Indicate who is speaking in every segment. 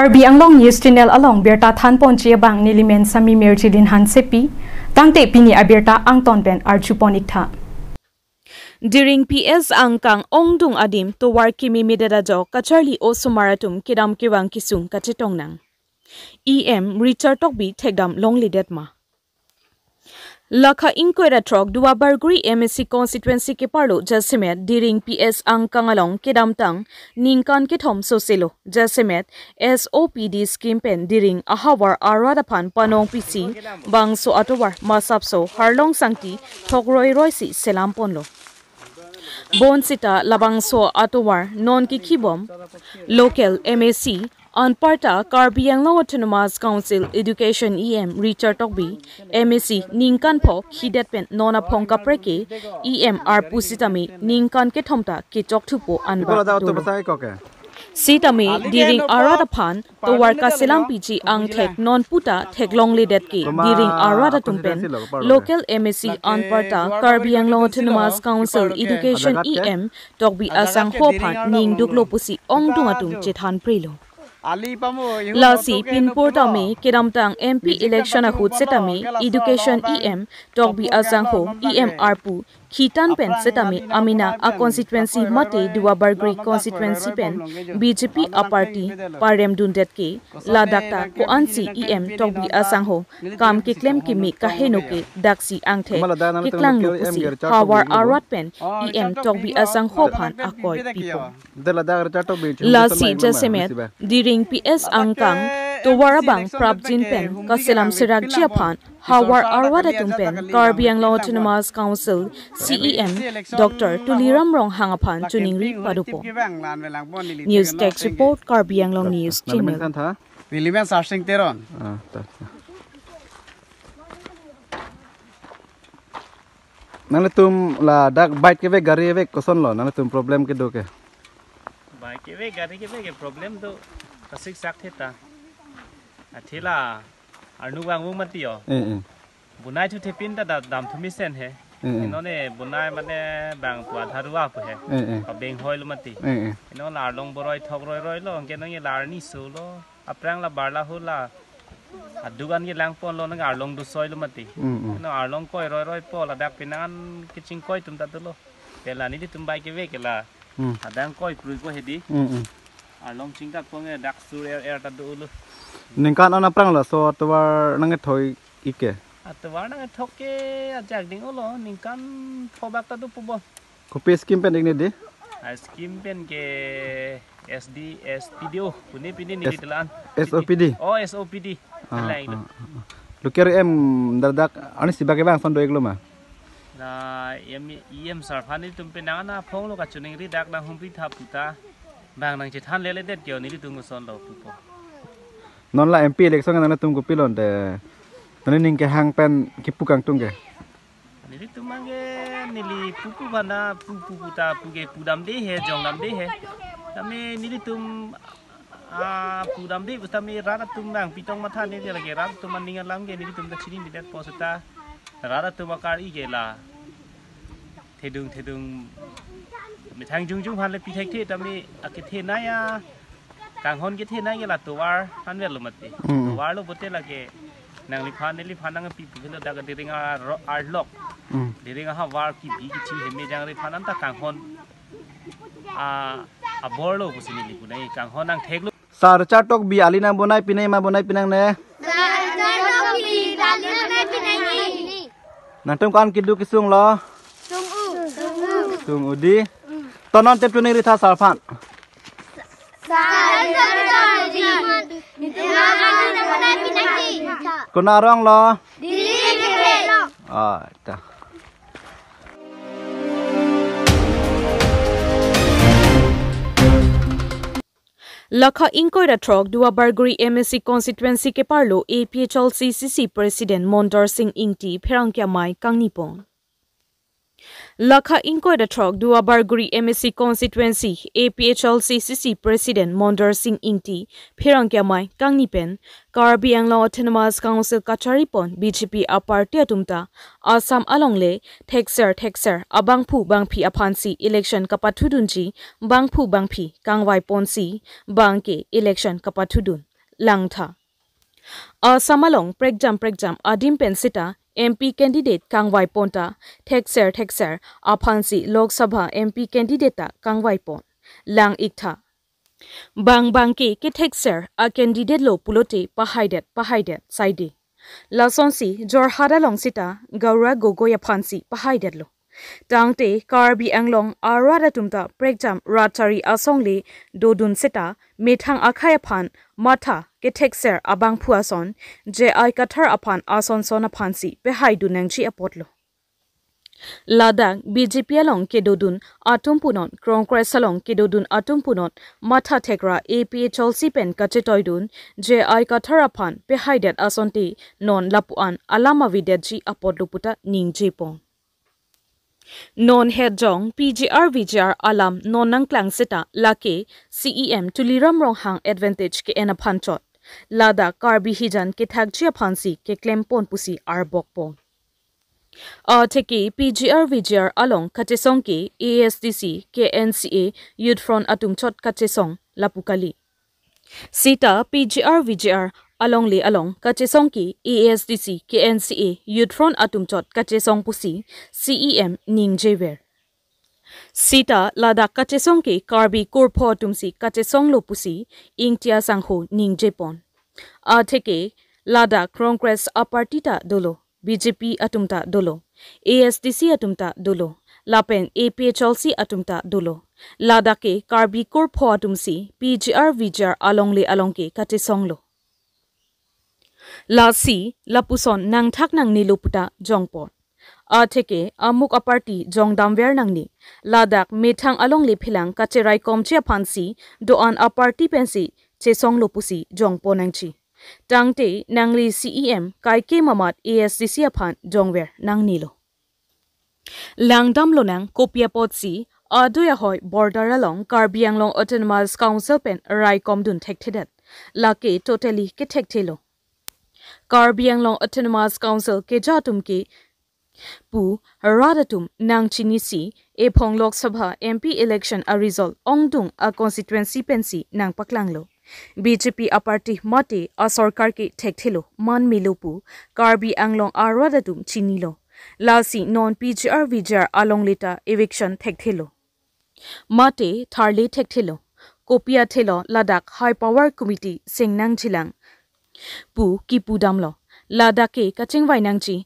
Speaker 1: Karbi Anglong News Channel along Berta Than Ponchia Bang Nilimen Sami Merchilin Han Sepi Tangte Pini Aberta Angton Ben Archuponikta During PS Angkang Ongdung Adim to war kimi midadajo Kacharli o Sumaratum Kidam Kiwang Kisung Kachitongnang EM Richard Tokbi Tegdam Longli Detma Lakha Inkoira Trok Dua Barguri MSC constituency ke parlo Jasimet Diring PS Angkang along Kedamtang Ningkan Kithom Soselo Jasimet SOPD scheme pen Diring Ahawar Aradapan Panong PC Bang So Atowar Masapso Harlong Sangti Tokroi Roisi Selam Ponlo Bonsita Labang So Atowar Non Kikibom Local MSC Anparta Karbi Anglong Autonomous Council Education EM Richard Tokbi MSc Ningkan Po Hidetpen Nona Pongka Preke EM R Pusitami Ningkan Kethomta Kichok Thupo Anba Sitami Diring Aradapan to Warka Selam PG Ang Thek Non Puta Thek Long Lidet Ki Diring Aradatumpen Local MSc Anparta Karbi Anglong Autonomous Council Education EM Tokbi Asang Hopan Ning Duklo Pusi Ong Dungatum Chithan Prilo Lasi Pinpur Tami Kiramtang MP election ahut setami Education EM Tokbi Azangho EM Arpu Khitan pen setami Amina a constituency mate Dua Bargri constituency pen BJP a party Parem Dundet ke Ladakta ko ansi EM Tokbi Azangho kam ke claim ki mi kaheno ke daksi angthe ke klang lupusi Hawar Arat pen EM Tokbi Azangho phan akoy pipo Lasi Jasemet Diring PS Angkang to Warabang Prabjin Pen Kasilam Sirak Japan Hawar Arwada Tumpen Karbi Anglong Autonomous Council CEM Dr. Tuliram Rong Hangapan Tuningri Padupo News Text Report Karbi Anglong News Channel
Speaker 2: William Sarsing Teron
Speaker 3: Nalatum la dak bite ke ve gari ve koson lo nalatum problem ke do ke
Speaker 4: bite ke ve gari ke ve problem do kasik sak theta athila arnu wang wung matio bunai thu thepin da dam thumi sen he inone bunai mane bang tua tharua pe he beng hoil mati ino la long boroi thok roi lo ke no ye lar ni su lo aprang la barla hula adugan ye lang pon lo na arlong du soi lo mati ino arlong koi roi po la dak pinan kiching koi tum ta lo pela ni tum bai ke ve ke la adang koi prui ko hedi Along cingkat ponge dak surya air tadu ulu.
Speaker 3: Ningkan ana prang la so atwar nange thoi ike.
Speaker 4: Atwar nange thoke ajak ding ulo ningkan thobak tadu pubo.
Speaker 3: Kopi skim pen ini di?
Speaker 4: Skim pen ke SPD puni pini ni ditelan.
Speaker 3: SOPD.
Speaker 4: Oh SOPD. Alai lu.
Speaker 3: Luker dardak ani sebagai bang sondo iglo ma.
Speaker 4: Na EM sarfani tumpe nangana phong lo kacuning ri dak na humpi thaputa. Bang nang Chithan lele det kyo nili tungu son lo pupo.
Speaker 3: Non la MP election nang tum ko pilon de. Nani ning ke hang pen kipu kang tung ke.
Speaker 4: Nili tumange nili pupu bana pupu puta puge pudam de he jong dam de he. Tami nili tum pudam de tami rara tum bang pitong matha ni de lage ram tum maningan lam ge nili tum da chini bidet posita. Rara tum akar i ge la. Thedung mi thang jung han le pi thek the tami akithe na ya kang hon ke the na ya la tuwar han vel mati tuwar lo bote la ke nang li phan nang pi pi lo da ga diringa ar lok diringa ha war ki bi ki chi he me jang ri phan ta kang hon a bor lo busini li kunai kang hon nang thek lo
Speaker 3: sar cha tok bi alina bonai pinai ma bonai pinang ne
Speaker 5: sar cha tok bi alina bonai pinai ni
Speaker 3: nantum kan kidu kisung lo sung udi Tonon tep tuning ritha sarfan. Kuna rong lo. Ah, ta.
Speaker 1: Lakha Inkoira Trok Dua Barguri MSC constituency ke parlo APHL CCC President Mondar Singh Ingti Pherangkya Mai Kangnipon. Lakha Inkoira Trok Dua Barguri MSC constituency APHL CCC President Mondar Singh Ingti Pherangkya Mai Kangnipen Karbi Anglong Autonomous Council Kacharipon BJP a party atumta Assam alongle Thekser abangphu bangphi aphansi election kapathudunji bangphu bangphi kangwai ponsi bangke election kapathudun langtha asamalong pregjam adim pensita MP candidate kangwai ponta thekser aphansi Lok Sabha MP candidate ta kangwai pon lang iktha bang ke thekser a candidate lo pulote pahaidet saide lasonsi jorhada longsita gaura gogoya phansi pahaidet lo tangte Karbi Anglong arada tumta pregjam ratari asongle dodun seta methang akhaya phan matha ke thekser abang phuason je ai kathar aphan ason sona phansi pe haidu nangchi apotlo Ladakh BJP along kedodun atumpunon Congress along kedodun atumpunon matha thekra APA cholsi pen kachetoidun je ai kathar aphan pe haidet asonti non lapuan alama videji apotluputa ningjepon Non head jong VGR alam non nang klang seta lake CEM tuliram rong hang advantage ke ena phanchot Ladakh Karbi hijan ke thakjia phansi ke claim pon pusi arbok pon Theki VGR along kachesong ke ASDC ke NCA Youth Front atumchot kachesong lapukali Sita VGR along kachesong ki ASDC ke NCA Youth Front atumchot kachesong pusi CEM ningjewer Sita Ladakh kachesong ke Karbi korpho tumsi kachesong lo pusi ingtia sangho ningjepon theke Ladakh Congress apartita dolo BJP atumta dolo ASDC atumta dolo lapen APA cholsi atumta dolo Ladakh ke Karbi korpho atumsi VGR along ke kachesong lo Lasi lapuson nang thak nang niluputa jongpon theke amuk aparti jongdamwer nangni Ladakh methang along le philang kacherai komche phansi doan aparti pensi chesong lopusi jongponangchi tangte nangli CEM kaike mamat ASDC aphan jongwer nangnilo langdam lonang kopia potsi adoya hoy border along Karbi Anglong Autonomous Council pen rai komdun thekthedat lake totally ke thekthelo Karbi Anglong Autonomous Council ke jatum ke pu haradatum nang chinisi ephong Lok Sabha MP election a result ongdung a constituency pensi nang paklanglo BJP aparti mate a sarkar ke thekthelo man milopu Karbi Anglong aradatum chinilo lasi non VGR along leta eviction thekthelo mate tharle thekthelo kopia thelo Ladakh High Power Committee singnang chilang pu kipu damlo Ladakh ke kachingwai nangchi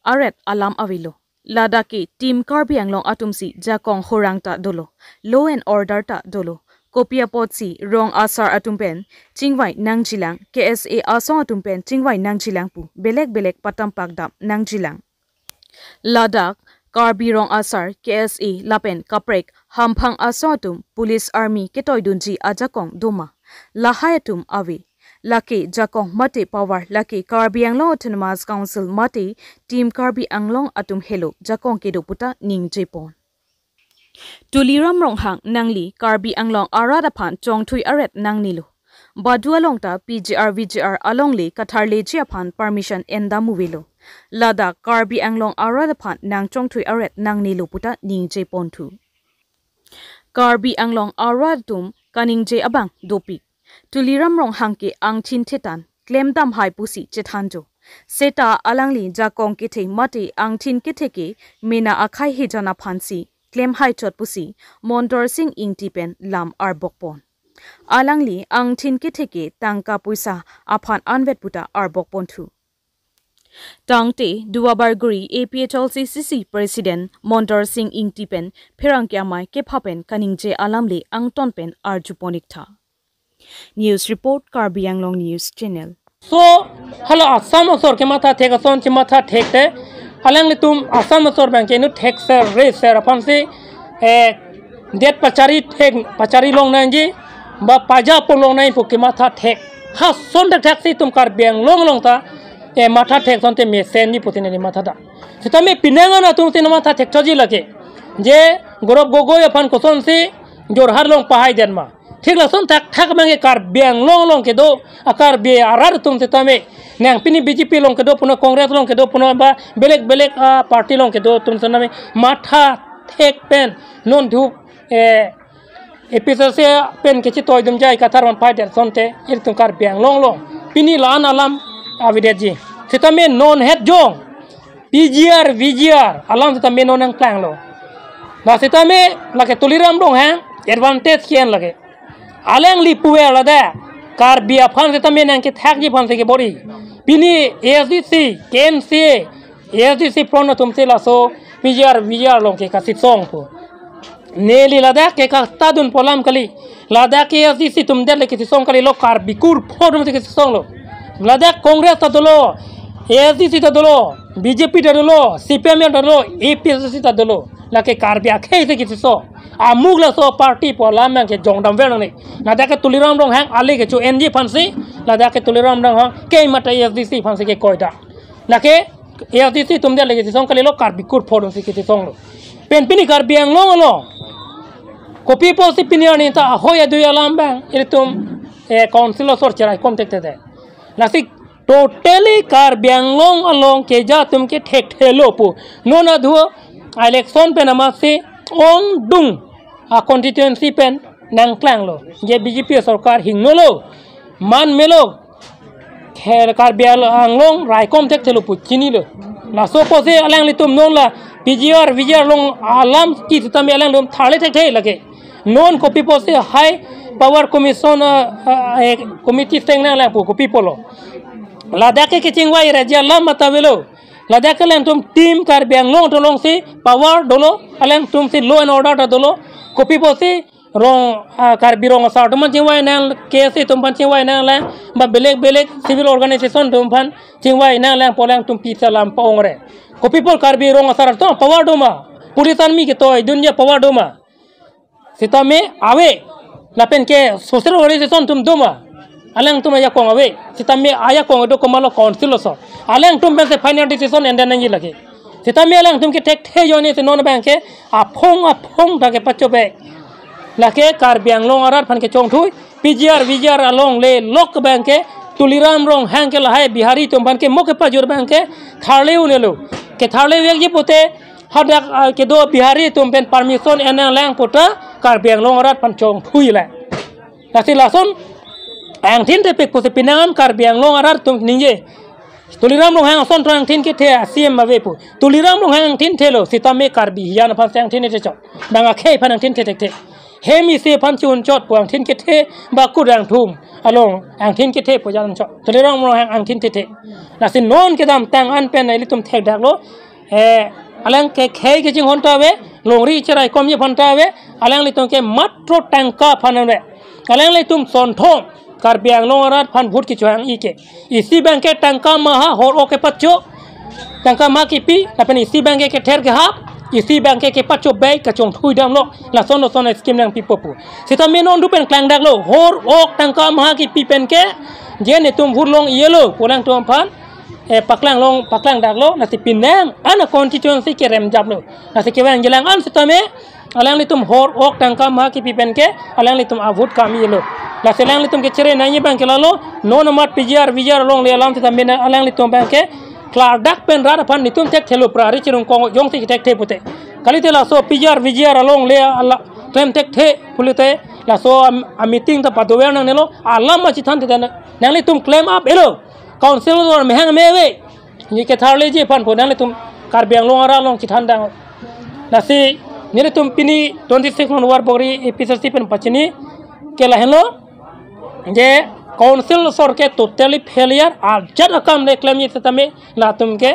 Speaker 1: aret alam avilo Ladakh ke team Karbi Anglong atumsi jakong horangta dolo law and order ta dolo kopia potsi rong asar atumpen chingwai nangjilang KSA asong atumpen chingwai nangjilang pu belek patam pakdam nangjilang Ladakh Karbi rong asar KSA lapen kaprek hamphang asong atum police army ketoidunji ajakong doma lahayatum awe Lake jakong mate power lake Karbi Anglong Autonomous Council mate team Karbi Anglong atum hello jakong kedo puta ningjepon Tuliram ronghang nangli Karbi Anglong arada phan chongthui aret nangnilo badualongta VGR along le katharle chia phan permission enda muvelo Ladakh Karbi Anglong arada phan nang chongthui aret nangnilo puta ningjepon thu Karbi Anglong aradum kaningje abang dopi Tuliram ronghang ke angchin thetan claim dam hai pusi chethanjo seta alangli jakong ke the mate angchin ke theke mena akhai hejana phansi claim hai chot pusi Montor Singh ingtipen lam arbokpon alangli angchin ke theke tangka puisa aphan anvet puta arbokpon thu tangte duabarguri APA cholsi CC president Montor Singh ingtipen pherangkyamai ke phapen kaningje alamle angtonpen arjuponik tha News report Karbi Anglong News Channel.
Speaker 6: So, hello Assam Asor ke matha thek ason chi matha thekte. Halang tum Assam Asor bank enu thek sir raise sir upon se det pachari long nanji ba paja polong nai pu ke matha thek. Ha son de thek si tum Karbi Anglong long ta matha thek son te me sen ni putin ni matha da. Sita me pinanga na tum tin matha thek choji lage. Je gorob gogo ya pan koson se jorhar long pahai janma. ठीक लसन थक मंगे car बेंग लोंग के दो आकार बे आरार तुम से तमे नंग पिनी बीजेपी लोंग के दो पुनो कांग्रेस लोंग के दो पुनो बा बेलेक पार्टी लोंग के दो तुम से नमे माथा थेक पेन नॉन धूप episode se pen ke chi toy dum jai kathar man pai der son te ir tum kar biang long long pini lan alam avidet ji sitame non het jong pgr vgr alam sitame non ang klang lo na sitame lake tuliram dong hang advantage kien lage aleng li puwe la da kar bia phan sitame nang ke thak ji phan se ke bori pini asdc kmc asdc prono tum se la so pgr vgr long ke ka sit song pu नेली लद्दाख के का तादुन पोलाम कली लद्दाख के असदीसी तुम दे लेके सोंग कली लो कार बिकुर फोरम से सोंग लो लद्दाख कांग्रेस तदलो एसडीसी तदलो बीजेपी तदलो सीपीएम तदलो एपीएससी तदलो लके कार बिया खे से किसी सो आमुग ला सो पार्टी पोलाम के जोंगडम वेल ने लद्दाख के तुलिराम रोंग हैंग आले के जो एनजी फंसी लद्दाख के तुलिराम रोंग हां के मत एसडीसी फंसी के कोयदा लके एसडीसी तुम दे लेके सोंग कली लो कार बिकुर फोरम से किसी सोंग लो पेन पिनी car बियांग low kopi posi piniani ta hoya du alam bang ini tum council sor cerai kom tek te lasik totally kar bianglong along ke ja tum ke thek thelo pu nona dhuo election pe namasi ong dung a constituency pen nang klang lo je bjp sarkar hingolo man melo kher kar bianglong rai kom tek thelo pu chini lo na so posi alang li tum non la pgr vgr long alam ki tami alang lom thale thek thei lage non copy posi high power commission committee teng na la pu copy polo ladakh ke chingwai raja lam matavelo ladakh len tum team kar bianglong to long si power dolo alang tum si law and order ta dolo copy posi rong kar birong sa tum chingwai na kesi tum pan chingwai na la ba belek civil organization tum pan chingwai na la polang tum pi salam paong re copy pol kar birong sa to power doma police army ke toy dunia power doma sitame awe lapen ke social organization tum doma aleng tum ya kong awe sitame aya kong do komalo council so aleng tum ben se final decision ende nangi lage sitame aleng tum ke tek the yoni se non bank ke a phong ta ke pacho be lake kar bianglong arar phan ke chong thui pgr vgr along le lok bank ke tuliram rong hang ke lahai bihari tum ban ke moke pajur bank ke tharle unelo ke tharle weg je pote hadak ke do bihari tum ben permission enang lang pota kar bianglong arat pan chong thui la lasi lason ang tin te pek pose pinangan kar bianglong arat tum ninje tuliram long hang son trang tin ke the asiem ma ve pu tuliram long hang tin thelo sitame kar bi hian pan sang tin te chot danga khei pan tin te te hemi se pan chun chot puang tin ke the ba ku rang thum along ang tin ke the po jan chot tuliram long hang ang tin te lasi non ke dam tang an pen ai tum thek dak lo alang ke khei ke jing honta we longri cherai kom ye phanta we alang li tum ke matro tangka phanan we alang li tum son thong kar bianglong arat phan bhut ki chuang ike isi bank ke tangka maha hor o ke pacho tangka ma ki pi lapen isi bank ke ther ke hap isi bank ke pacho bay ka chong thui dam lo la son scheme nang pi popu sita menon du pen klang dak lo hor ok tangka maha ki pi pen ke je ne tum bhut long yelo polang tum phan paklang dak lo nasi pinang ana constituency ke rem jab lo nasi ke wang jelang an sitame alang litum hor ok tangka ma ki pipen ke alang litum avut kami lo la selang litum ke chere nai bang ke lalo non mat pgr vgr long le alam sitame alang litum bang ke klar dak pen ra pan litum tek thelo prari chirung kong yong ti tek the pute kali te la so pgr vgr long le ala tem tek the pulite la so a meeting ta padower nang nelo alam ma chi than te nang litum claim up elo council or mehang mewe ni ke tharle je pan pon le tum kar bianglong ara long chithan dang nasi ni le tum pini 26 non war bogri episode pen pachini ke la hello je council sor ke totally failure ar jada kam le claim ye tame la tum ke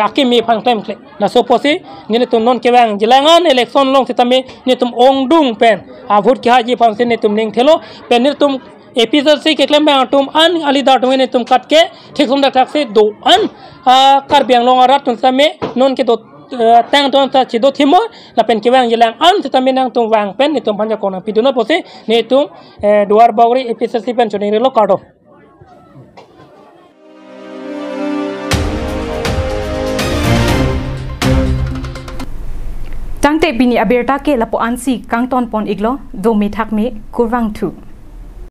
Speaker 6: aki mi phang claim kle na so posi ni le tum non ke wang jilangan election long tame ni tum ong dung pen a vote ke ha ji phang se ni tum ning thelo pen ni tum episode se ke klem bang tum an ali da tum ne tum kat ke thik sum da tak se do an kar bianglong arat tum same non ke do tang ton ta chi do thimo la pen ke wang yelang an tame nang tum wang pen ni tum phanja kona piduna pose ni tum duar bawri episode se pen choni re lo kado
Speaker 1: tangte bini aberta ke lapo ansi kangton pon iglo do me thak me kurwang thu